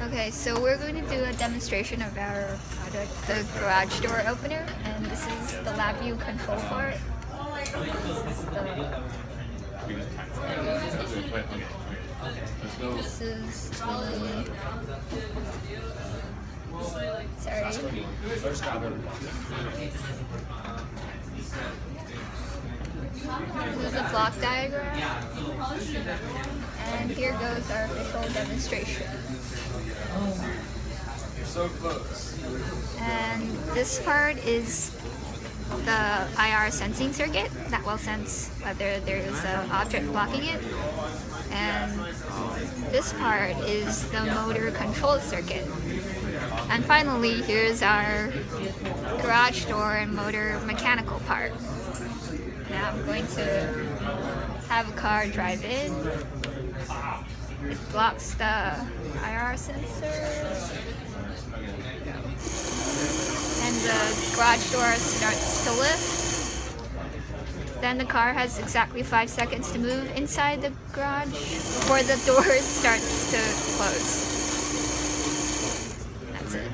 Okay, so we're going to do a demonstration of our product, the garage door opener, and this is the lab view control part. This is the sorry. This is a block diagram, and here goes our official demonstration. You're so close. And this part is the IR sensing circuit that will sense whether there's an object blocking it. And this part is the motor control circuit. And finally, here's our garage door and motor mechanical part. Now I'm going to have a car drive in. It blocks the IR sensor. And the garage door starts to lift. Then the car has exactly 5 seconds to move inside the garage before the door starts to close. That's it.